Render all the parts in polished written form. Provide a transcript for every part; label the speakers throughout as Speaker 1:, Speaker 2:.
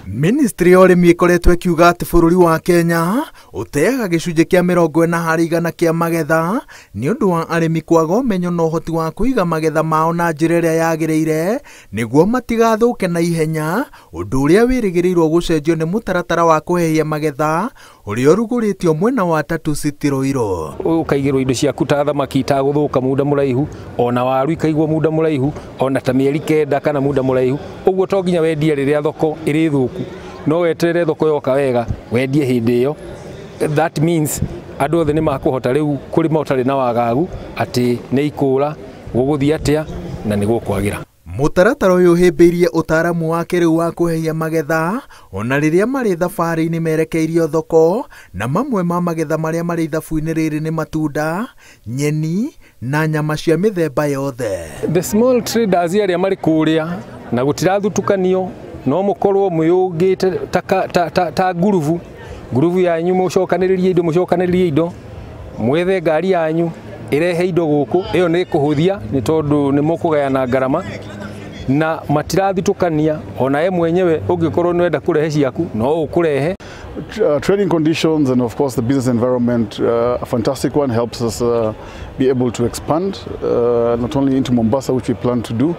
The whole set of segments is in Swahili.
Speaker 1: Ministry ya ũrĩmi ĩkoretwo ĩkiuga atĩ bũrũri wa Kenya ũteaga gĩcunjĩ kĩa 40% kĩa magetha nĩ ũndũ wa arĩmi kwaga ũmenyo na ũhoti wa kũiga magetha mao na njĩra ĩrĩa yagĩrĩire nĩguo matigathũke na ihenya, ũndũ ũrĩa wĩrĩgĩrĩirwo gũcenjio nĩ mũtaratara wa kũhehia magetha ũrĩa ũrugũrĩtio mwena wa Tatu City Ruiru.
Speaker 2: Ũkaigĩrwo indo ciaku ta thamaki itagũthũka muda mũraihu, ona waru ikaigwo muda mũraihu, ona ta mĩeri 9 kana muda mũraihu. Ũguo to nginya wendie rĩrĩa thoko ĩrĩ thũku, no weterere thoko yoka wega wendie hĩndĩ ĩyo. That means andũ othe nĩ makũhota rĩu kũrĩma ũtarĩ na wagagu atĩ nĩ ikũra gũgũthiĩ atĩa na nĩ gũkwagĩra.
Speaker 1: Mũtaratara ũyũ ũhĩmbĩirie ũtaaramu wa kĩrĩu wa kũhehia magetha ona rĩrĩa marĩ thabarĩ-inĩ merekeirio thoko, na mamwe ma magetha marĩa marĩ ithabu-inĩ rĩrĩ nĩ matunda, nyeni na nyama cia mĩthemba yothe.
Speaker 2: The small traders arĩa marĩ kũrĩa na gũtirathutukanio no mũkorwo mwĩũngĩte ta nguruvu yanyu mũcokanĩrĩrie indo mwethe ngari yanyu irehe indo gũkũ, ĩyo nĩ kũhũthia nĩ tondũ nĩ mũkũgayana ngarama na matirathutũkania. Ona ye mwenyewe ũngĩkorwo nĩ wenda kũrehe ciaku no ũkũrehe.
Speaker 3: Trading conditions and of course the business environment, a fantastic one, helps us be able to expand not only into Mombasa, which we plan to do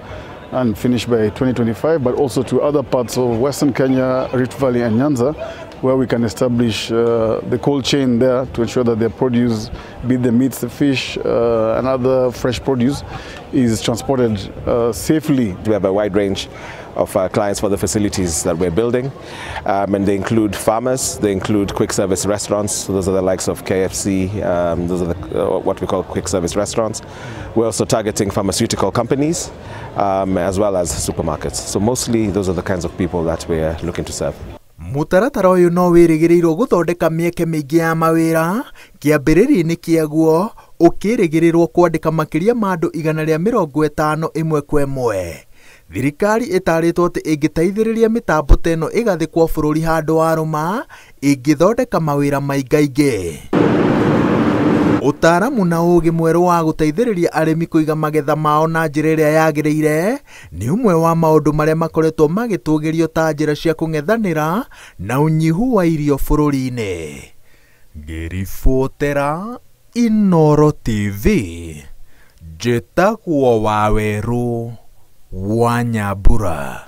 Speaker 3: and finish by 2025, but also to other parts of Western Kenya, Rift Valley and Nyanza, where we can establish the cold chain there to ensure that their produce, be it the meats, the fish and other fresh produce, is transported safely.
Speaker 4: We have a wide range of clients for the facilities that we're building, and they include farmers, they include quick service restaurants, so those are the likes of KFC, those are what we call quick service restaurants. We're also targeting pharmaceutical companies as well as supermarkets. So mostly those are the kinds of people that we're looking to serve.
Speaker 1: Mũtaratara ũyũ no wĩrĩgĩrĩirwo gũthondeka mĩeke mĩingĩ ya mawĩra, kĩambĩrĩria-inĩ kĩaguo ũkĩrĩgĩrĩrwo kwandĩka makĩria ma andũ 150 ĩmwe kwa ĩmwe. Thirikari ĩtarĩtwo atĩ ĩngĩteithĩrĩria mĩtambo ta ĩno ĩgathĩkwo bũrũri handũ wa rũma, ĩngĩthondeka mawĩra maingaingĩ. Ũtaaramu na ũũgĩ mwerũ wa gũteithĩrĩria arĩmi kũiga magetha mao na njĩra ĩrĩa yagĩrĩire nĩ ũmwe wa maũndũ marĩa makoretwo magĩtũgĩrio ta njĩra cia kũng'ethanĩra na ũnyihu wa irio bũrũri-inĩ. Ngĩribotera Inooro TV, njĩtagwo Wawerũ wa Nyambura.